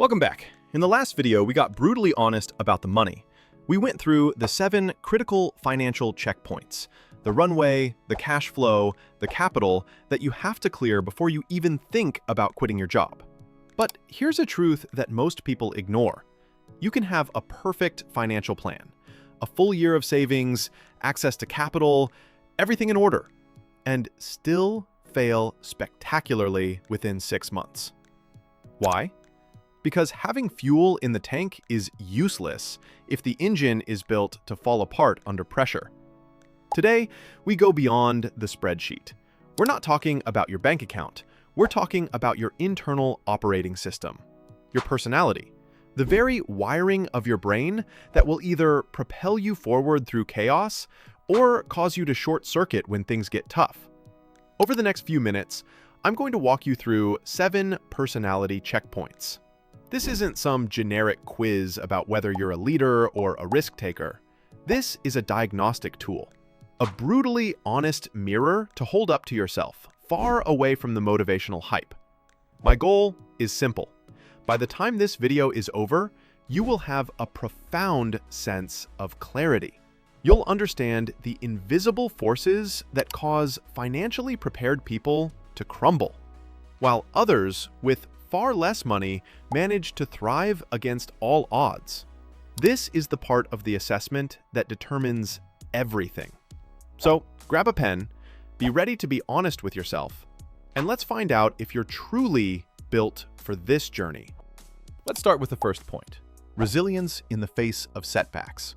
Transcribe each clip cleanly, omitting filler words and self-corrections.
Welcome back. In the last video, we got brutally honest about the money. We went through the 7 critical financial checkpoints, the runway, the cash flow, the capital that you have to clear before you even think about quitting your job. But here's a truth that most people ignore. You can have a perfect financial plan, a full year of savings, access to capital, everything in order, and still fail spectacularly within 6 months. Why? Because having fuel in the tank is useless if the engine is built to fall apart under pressure. Today, we go beyond the spreadsheet. We're not talking about your bank account. We're talking about your internal operating system, your personality, the very wiring of your brain that will either propel you forward through chaos or cause you to short circuit when things get tough. Over the next few minutes, I'm going to walk you through 7 personality checkpoints. This isn't some generic quiz about whether you're a leader or a risk taker. This is a diagnostic tool, a brutally honest mirror to hold up to yourself, far away from the motivational hype. My goal is simple. By the time this video is over, you will have a profound sense of clarity. You'll understand the invisible forces that cause financially prepared people to crumble, while others with far less money manage to thrive against all odds. This is the part of the assessment that determines everything. So grab a pen, be ready to be honest with yourself, and let's find out if you're truly built for this journey. Let's start with the first point: resilience in the face of setbacks.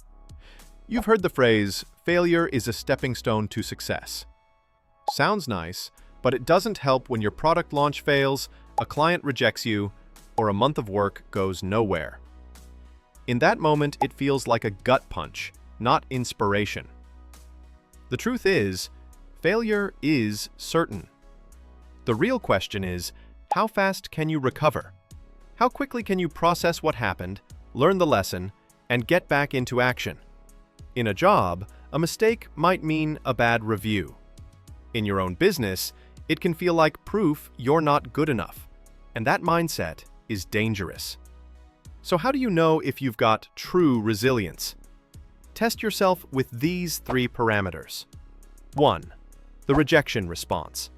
You've heard the phrase, failure is a stepping stone to success. Sounds nice, but it doesn't help when your product launch fails, a client rejects you, or a month of work goes nowhere. In that moment, it feels like a gut punch, not inspiration. The truth is, failure is certain. The real question is, how fast can you recover? How quickly can you process what happened, learn the lesson, and get back into action? In a job, a mistake might mean a bad review. In your own business, it can feel like proof you're not good enough, and that mindset is dangerous. So how do you know if you've got true resilience? Test yourself with these 3 parameters. 1. The rejection response.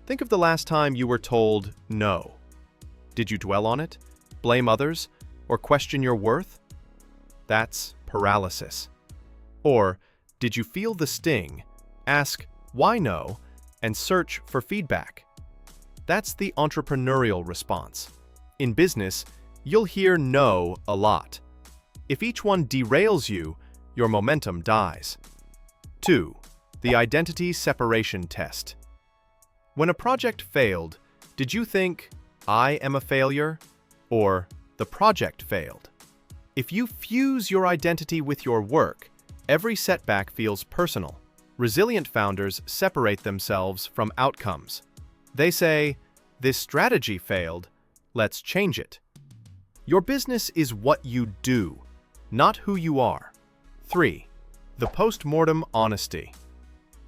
Think of the last time you were told no. Did you dwell on it, blame others, or question your worth? That's paralysis. Or did you feel the sting, ask why no, and search for feedback? That's the entrepreneurial response. In business, you'll hear no a lot. If each one derails you, your momentum dies. 2. The identity separation test. When a project failed, did you think, I am a failure, or the project failed? If you fuse your identity with your work, every setback feels personal. Resilient founders separate themselves from outcomes. They say, this strategy failed, let's change it. Your business is what you do, not who you are. 3. The post-mortem honesty.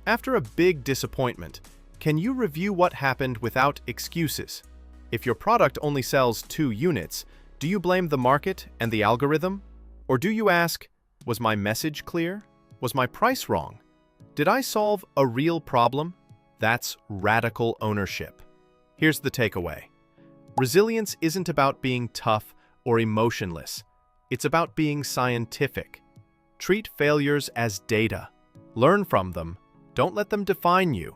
After a big disappointment, can you review what happened without excuses? If your product only sells 2 units, do you blame the market and the algorithm? Or do you ask, was my message clear? Was my price wrong? Did I solve a real problem? That's radical ownership. Here's the takeaway. Resilience isn't about being tough or emotionless. It's about being scientific. Treat failures as data. Learn from them. Don't let them define you.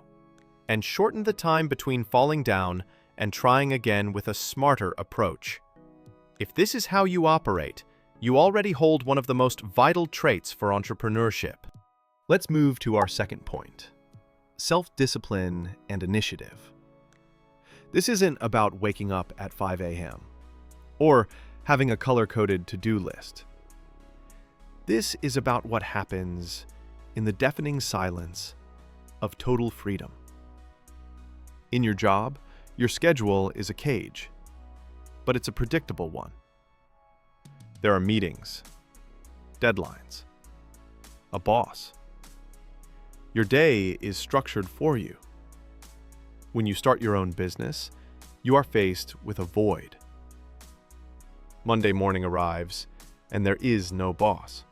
And shorten the time between falling down and trying again with a smarter approach. If this is how you operate, you already hold one of the most vital traits for entrepreneurship. Let's move to our second point: self-discipline and initiative. This isn't about waking up at 5 a.m. or having a color-coded to-do list. This is about what happens in the deafening silence of total freedom. In your job, your schedule is a cage, but it's a predictable one. There are meetings, deadlines, a boss. Your day is structured for you. When you start your own business, you are faced with a void. Monday morning arrives, and there is no boss.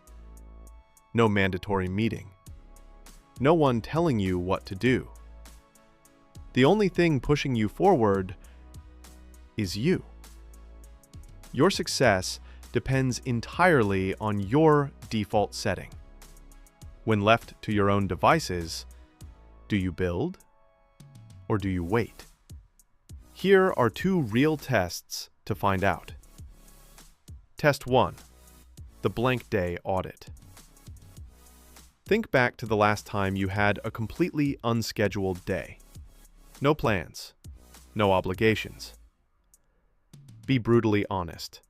No mandatory meeting. No one telling you what to do. The only thing pushing you forward is you. Your success depends entirely on your default setting. When left to your own devices, do you build or do you wait? Here are 2 real tests to find out. Test 1, the blank day audit. Think back to the last time you had a completely unscheduled day. No plans, no obligations. Be brutally honest.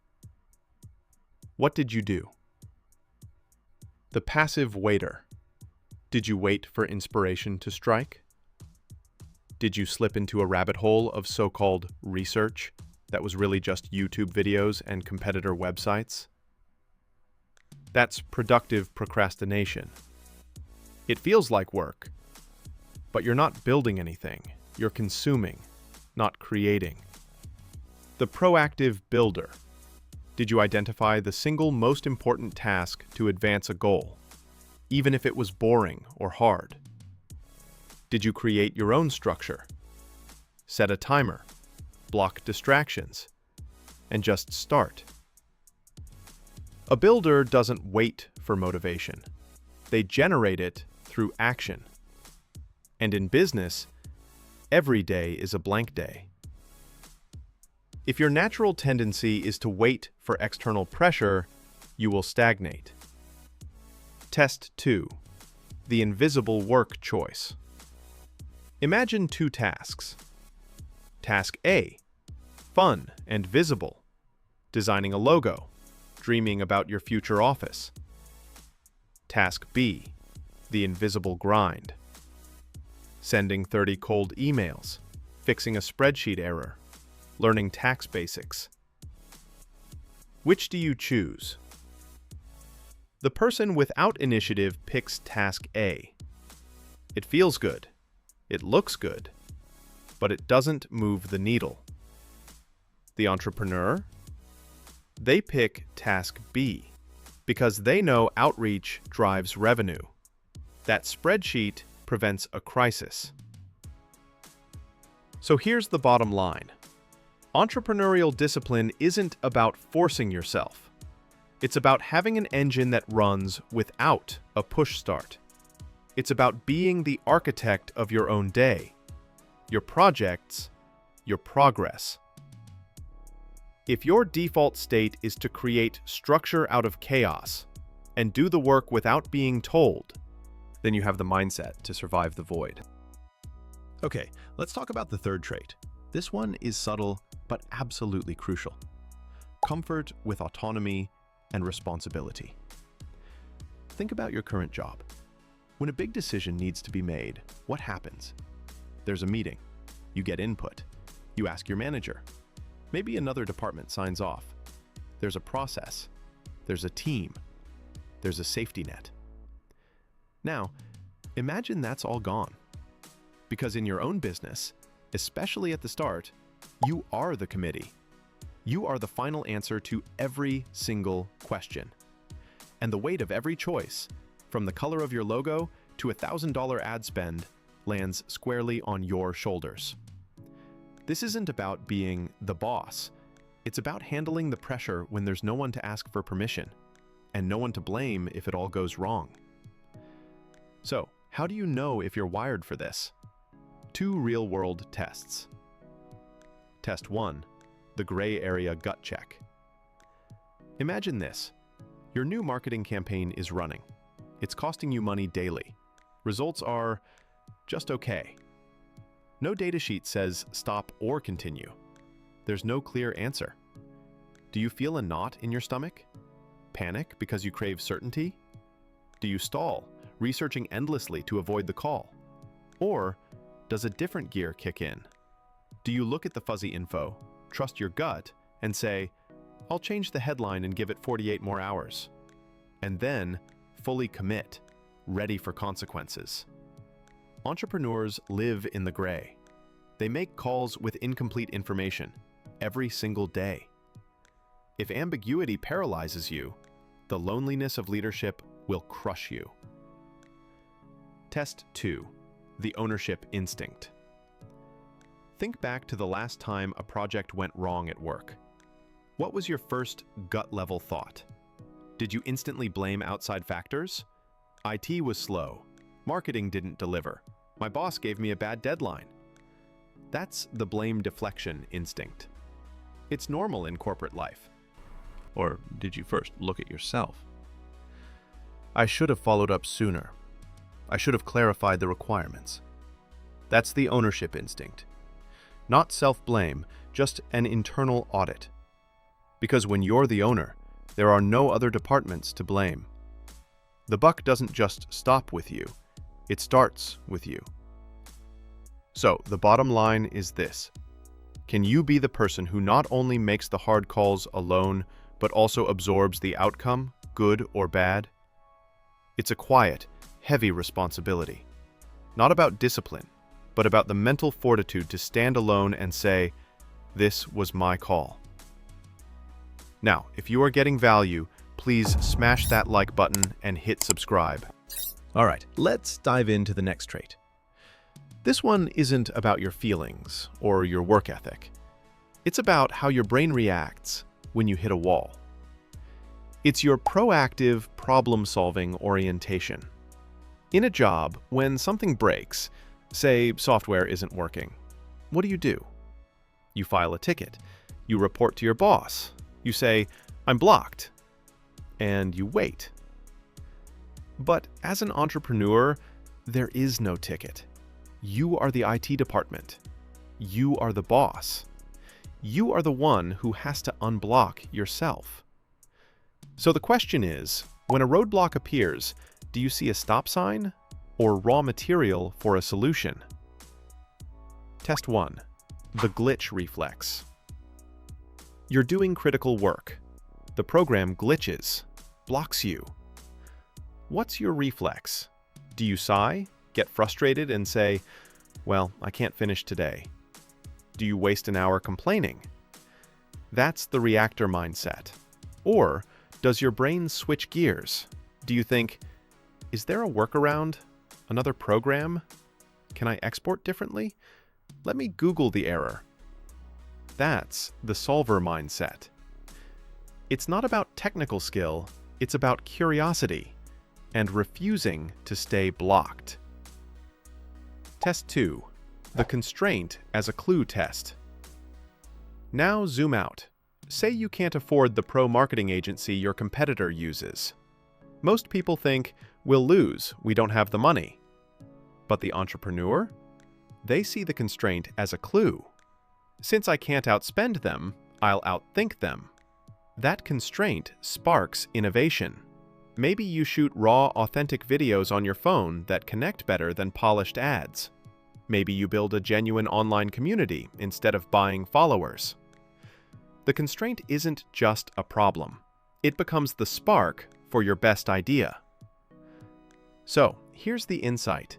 What did you do? The passive waiter. Did you wait for inspiration to strike? Did you slip into a rabbit hole of so-called research that was really just YouTube videos and competitor websites? That's productive procrastination. It feels like work, but you're not building anything. You're consuming, not creating. The proactive builder. Did you identify the single most important task to advance a goal, even if it was boring or hard? Did you create your own structure? Set a timer, block distractions, and just start. A builder doesn't wait for motivation. They generate it through action. And in business, every day is a blank day. If your natural tendency is to wait for external pressure, you will stagnate. Test 2, the invisible work choice. Imagine 2 tasks. Task A, fun and visible, designing a logo, dreaming about your future office. Task B, the invisible grind, sending 30 cold emails, fixing a spreadsheet error, learning tax basics. Which do you choose? The person without initiative picks task A. It feels good, it looks good, but it doesn't move the needle. The entrepreneur? They pick task B because they know outreach drives revenue. That spreadsheet prevents a crisis. So here's the bottom line. Entrepreneurial discipline isn't about forcing yourself. It's about having an engine that runs without a push start. It's about being the architect of your own day, your projects, your progress. If your default state is to create structure out of chaos and do the work without being told, then you have the mindset to survive the void. Okay, let's talk about the third trait. This one is subtle, but absolutely crucial. Comfort with autonomy and responsibility. Think about your current job. When a big decision needs to be made, what happens? There's a meeting. You get input. You ask your manager. Maybe another department signs off. There's a process. There's a team. There's a safety net. Now, imagine that's all gone. Because in your own business, especially at the start, you are the committee. You are the final answer to every single question. And the weight of every choice, from the color of your logo to a $1,000 ad spend, lands squarely on your shoulders. This isn't about being the boss. It's about handling the pressure when there's no one to ask for permission, and no one to blame if it all goes wrong. So, how do you know if you're wired for this? 2 real-world tests. Test 1, the gray area gut check. Imagine this. Your new marketing campaign is running. It's costing you money daily. Results are just okay. No data sheet says stop or continue. There's no clear answer. Do you feel a knot in your stomach? Panic because you crave certainty? Do you stall, researching endlessly to avoid the call? Or does a different gear kick in? Do you look at the fuzzy info, trust your gut, and say, I'll change the headline and give it 48 more hours? And then fully commit, ready for consequences. Entrepreneurs live in the gray. They make calls with incomplete information every single day. If ambiguity paralyzes you, the loneliness of leadership will crush you. Test 2. The ownership instinct. Think back to the last time a project went wrong at work. What was your first gut-level thought? Did you instantly blame outside factors? IT was slow. Marketing didn't deliver. My boss gave me a bad deadline. That's the blame deflection instinct. It's normal in corporate life. Or did you first look at yourself? I should have followed up sooner. I should have clarified the requirements. That's the ownership instinct. Not self-blame, just an internal audit. Because when you're the owner, there are no other departments to blame. The buck doesn't just stop with you, it starts with you. So, the bottom line is this. Can you be the person who not only makes the hard calls alone, but also absorbs the outcome, good or bad? It's a quiet, heavy responsibility. Not about discipline, but about the mental fortitude to stand alone and say, "This was my call." Now, if you are getting value, please smash that like button and hit subscribe. All right, let's dive into the next trait. This one isn't about your feelings or your work ethic. It's about how your brain reacts when you hit a wall. It's your proactive, problem-solving orientation. In a job, when something breaks, say software isn't working, what do? You file a ticket. You report to your boss. You say, "I'm blocked," and you wait. But as an entrepreneur, there is no ticket. You are the IT department. You are the boss. You are the one who has to unblock yourself. So the question is, when a roadblock appears, do you see a stop sign or raw material for a solution? Test 1. The glitch reflex. You're doing critical work. The program glitches, blocks you. What's your reflex? Do you sigh, get frustrated, and say, "Well, I can't finish today"? Do you waste an hour complaining? That's the reactor mindset. Or does your brain switch gears? Do you think, "Is there a workaround? Another program? Can I export differently? Let me Google the error"? That's the solver mindset. It's not about technical skill, it's about curiosity and refusing to stay blocked. Test 2. The constraint as a clue test. Now zoom out. Say you can't afford the pro marketing agency your competitor uses. Most people think, "We'll lose, we don't have the money." But the entrepreneur? They see the constraint as a clue. Since I can't outspend them, I'll outthink them. That constraint sparks innovation. Maybe you shoot raw, authentic videos on your phone that connect better than polished ads. Maybe you build a genuine online community instead of buying followers. The constraint isn't just a problem. It becomes the spark for your best idea. So, here's the insight.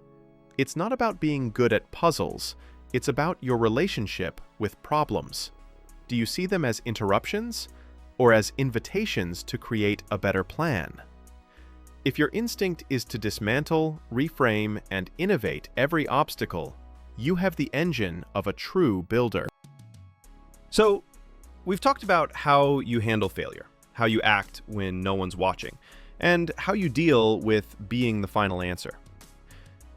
It's not about being good at puzzles. It's about your relationship with problems. Do you see them as interruptions or as invitations to create a better plan? If your instinct is to dismantle, reframe, and innovate every obstacle, you have the engine of a true builder. So, we've talked about how you handle failure, how you act when no one's watching, and how you deal with being the final answer.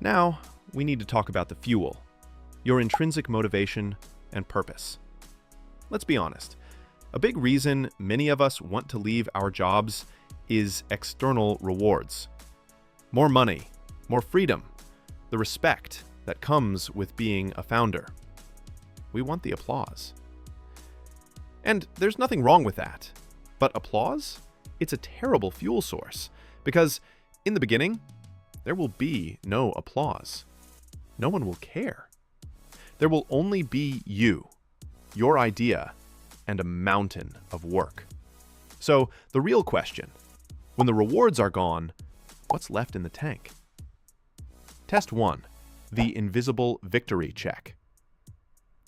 Now, we need to talk about the fuel, your intrinsic motivation and purpose. Let's be honest. A big reason many of us want to leave our jobs is external rewards. More money, more freedom, the respect that comes with being a founder. We want the applause. And there's nothing wrong with that. But applause? It's a terrible fuel source because in the beginning, there will be no applause. No one will care. There will only be you, your idea, and a mountain of work. So the real question, when the rewards are gone, what's left in the tank? Test 1, the invisible victory check.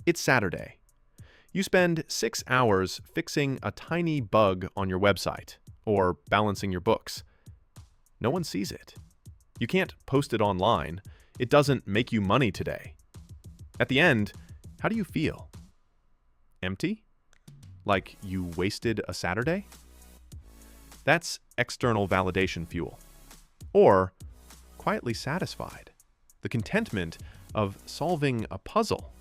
It's Saturday. You spend 6 hours fixing a tiny bug on your website or balancing your books. No one sees it. You can't post it online. It doesn't make you money today. At the end, how do you feel? Empty? Like you wasted a Saturday? That's external validation fuel. Or quietly satisfied, the contentment of solving a puzzle.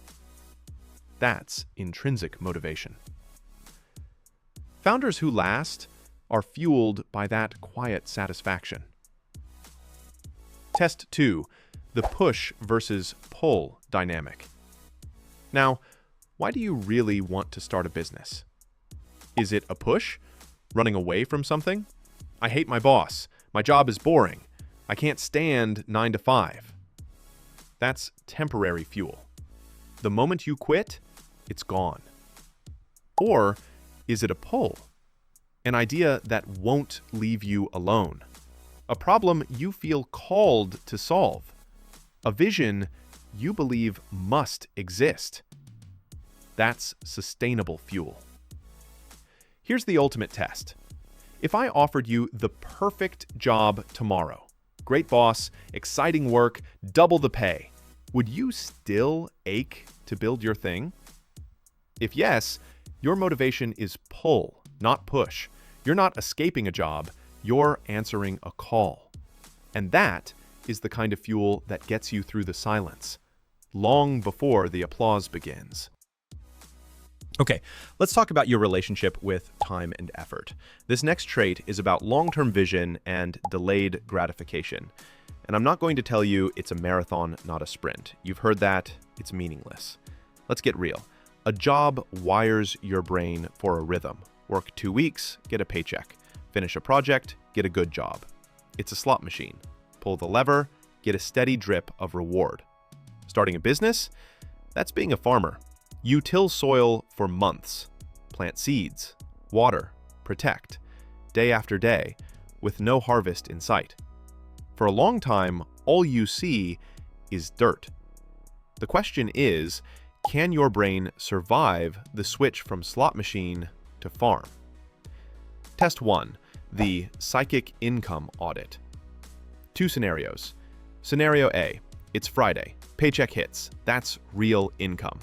That's intrinsic motivation. Founders who last are fueled by that quiet satisfaction. Test 2, the push versus pull dynamic. Now, why do you really want to start a business? Is it a push? Running away from something? I hate my boss. My job is boring. I can't stand 9 to 5. That's temporary fuel. The moment you quit, it's gone. Or is it a pull? An idea that won't leave you alone. A problem you feel called to solve. A vision you believe must exist. That's sustainable fuel. Here's the ultimate test. If I offered you the perfect job tomorrow, great boss, exciting work, double the pay, would you still ache to build your thing? If yes, your motivation is pull, not push. You're not escaping a job, you're answering a call. And that is the kind of fuel that gets you through the silence, long before the applause begins. Okay, let's talk about your relationship with time and effort. This next trait is about long-term vision and delayed gratification. And I'm not going to tell you it's a marathon, not a sprint. You've heard that, it's meaningless. Let's get real. A job wires your brain for a rhythm. Work 2 weeks, get a paycheck. Finish a project, get a good job. It's a slot machine. Pull the lever, get a steady drip of reward. Starting a business? That's being a farmer. You till soil for months, plant seeds, water, protect, day after day, with no harvest in sight. For a long time, all you see is dirt. The question is, can your brain survive the switch from slot machine to farm? Test 1, the psychic income audit. 2 scenarios. Scenario A, it's Friday, paycheck hits, that's real income.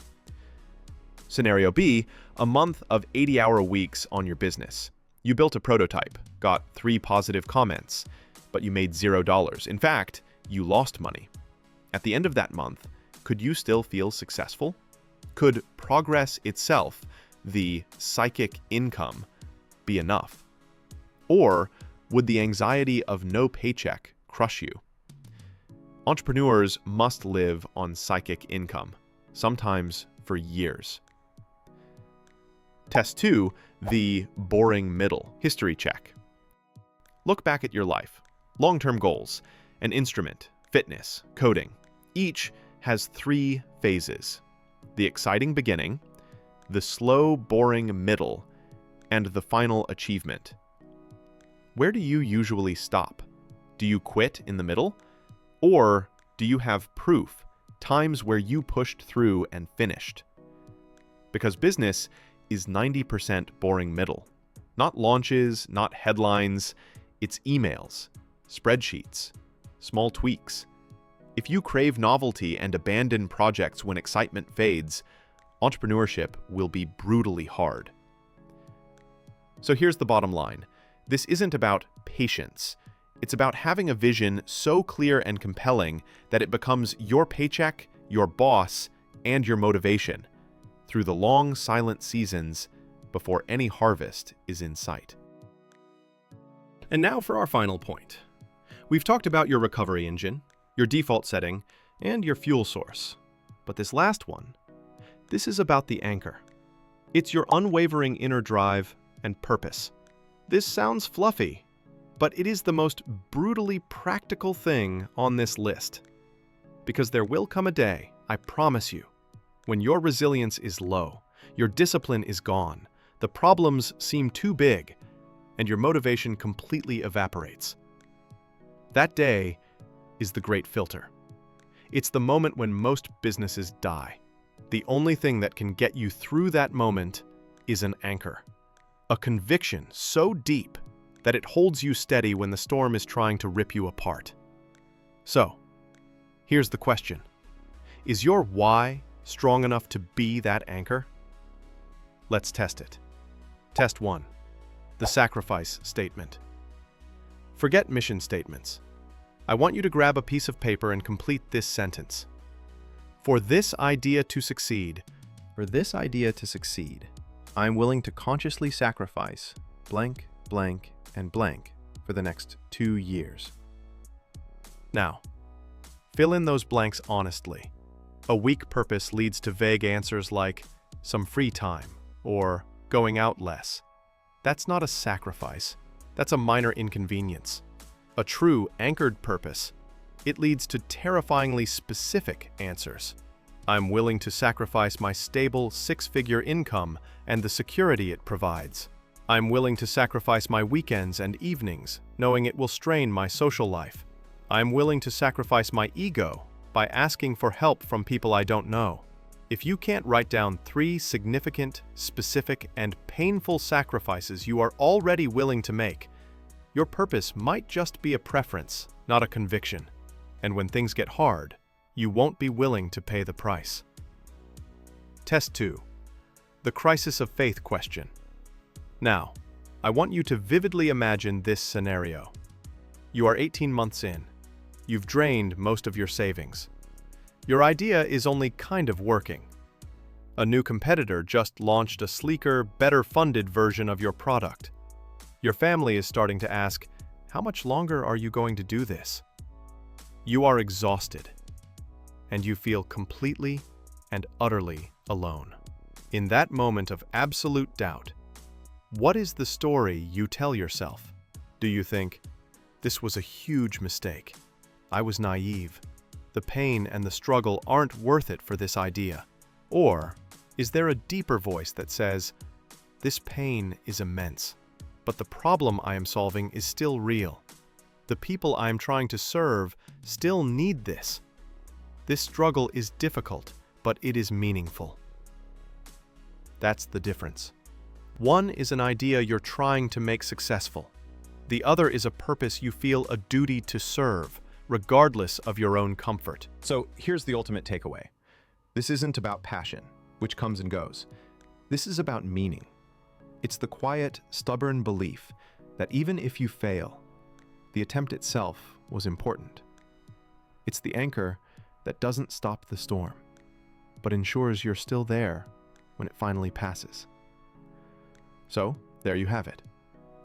Scenario B, a month of 80-hour weeks on your business. You built a prototype, got 3 positive comments, but you made $0. In fact, you lost money. At the end of that month, could you still feel successful? Could progress itself, the psychic income, be enough? Or would the anxiety of no paycheck crush you? Entrepreneurs must live on psychic income, sometimes for years. Test 2, the boring middle history check. Look back at your life. Long-term goals, an instrument, fitness, coding. Each has 3 phases. The exciting beginning, the slow, boring middle, and the final achievement. Where do you usually stop? Do you quit in the middle? Or do you have proof, times where you pushed through and finished? Because business is 90% boring middle. Not launches, not headlines, it's emails, spreadsheets, small tweaks. If you crave novelty and abandon projects when excitement fades, entrepreneurship will be brutally hard. So here's the bottom line. This isn't about patience. It's about having a vision so clear and compelling that it becomes your paycheck, your boss, and your motivation through the long, silent seasons before any harvest is in sight. And now for our final point. We've talked about your recovery engine, your default setting, and your fuel source. But this last one, this is about the anchor. It's your unwavering inner drive and purpose. This sounds fluffy, but it is the most brutally practical thing on this list. Because there will come a day, I promise you, when your resilience is low, your discipline is gone, the problems seem too big, and your motivation completely evaporates. That day is the great filter. It's the moment when most businesses die. The only thing that can get you through that moment is an anchor. A conviction so deep that it holds you steady when the storm is trying to rip you apart. So, here's the question. Is your why strong enough to be that anchor? Let's test it. Test 1. The sacrifice statement. Forget mission statements. I want you to grab a piece of paper and complete this sentence. For this idea to succeed, I'm willing to consciously sacrifice blank, blank, and blank for the next 2 years. Now, fill in those blanks honestly. A weak purpose leads to vague answers like some free time or going out less. That's not a sacrifice. That's a minor inconvenience. A true anchored purpose, it leads to terrifyingly specific answers. I'm willing to sacrifice my stable 6-figure income and the security it provides. I'm willing to sacrifice my weekends and evenings, knowing it will strain my social life. I'm willing to sacrifice my ego by asking for help from people I don't know. If you can't write down 3 significant, specific, and painful sacrifices you are already willing to make, your purpose might just be a preference, not a conviction. And when things get hard, you won't be willing to pay the price. Test 2. The crisis of faith question. Now, I want you to vividly imagine this scenario. You are 18 months in. You've drained most of your savings. Your idea is only kind of working. A new competitor just launched a sleeker, better-funded version of your product. Your family is starting to ask, how much longer are you going to do this? You are exhausted, and you feel completely and utterly alone. In that moment of absolute doubt, what is the story you tell yourself? Do you think, this was a huge mistake? I was naive. The pain and the struggle aren't worth it for this idea. Or is there a deeper voice that says, this pain is immense, but the problem I am solving is still real. The people I am trying to serve still need this. This struggle is difficult, but it is meaningful. That's the difference. One is an idea you're trying to make successful. The other is a purpose you feel a duty to serve, regardless of your own comfort. So here's the ultimate takeaway. This isn't about passion, which comes and goes. This is about meaning. It's the quiet, stubborn belief that even if you fail, the attempt itself was important. It's the anchor that doesn't stop the storm, but ensures you're still there when it finally passes. So, there you have it.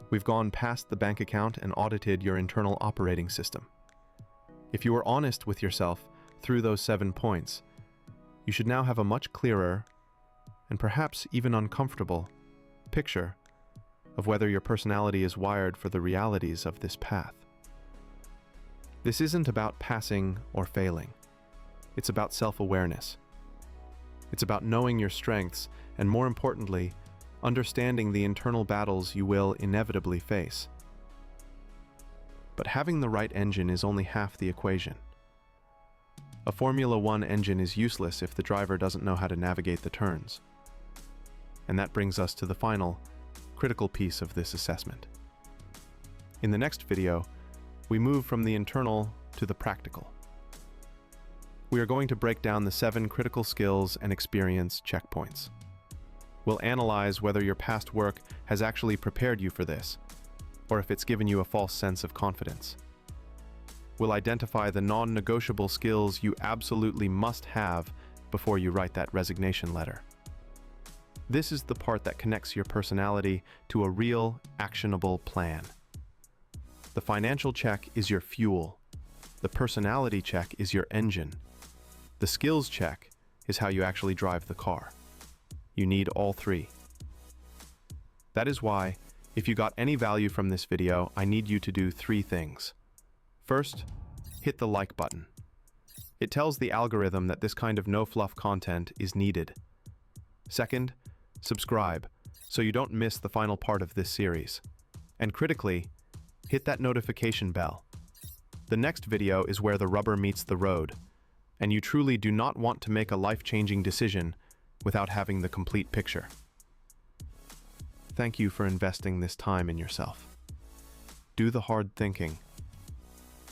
We've gone past the bank account and audited your internal operating system. If you were honest with yourself through those 7 points, you should now have a much clearer, and perhaps even uncomfortable, picture of whether your personality is wired for the realities of this path. This isn't about passing or failing. It's about self-awareness. It's about knowing your strengths and, more importantly, understanding the internal battles you will inevitably face. But having the right engine is only half the equation. A Formula One engine is useless if the driver doesn't know how to navigate the turns. And that brings us to the final, critical piece of this assessment. In the next video, we move from the internal to the practical. We are going to break down the 7 critical skills and experience checkpoints. We'll analyze whether your past work has actually prepared you for this, or if it's given you a false sense of confidence. We'll identify the non-negotiable skills you absolutely must have before you write that resignation letter. This is the part that connects your personality to a real, actionable plan. The financial check is your fuel. The personality check is your engine. The skills check is how you actually drive the car. You need all 3. That is why, if you got any value from this video, I need you to do 3 things. First, hit the like button. It tells the algorithm that this kind of no-fluff content is needed. Second, subscribe so you don't miss the final part of this series. And critically, hit that notification bell. The next video is where the rubber meets the road. and you truly do not want to make a life-changing decision without having the complete picture. Thank you for investing this time in yourself. Do the hard thinking,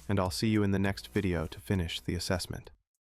and I'll see you in the next video to finish the assessment.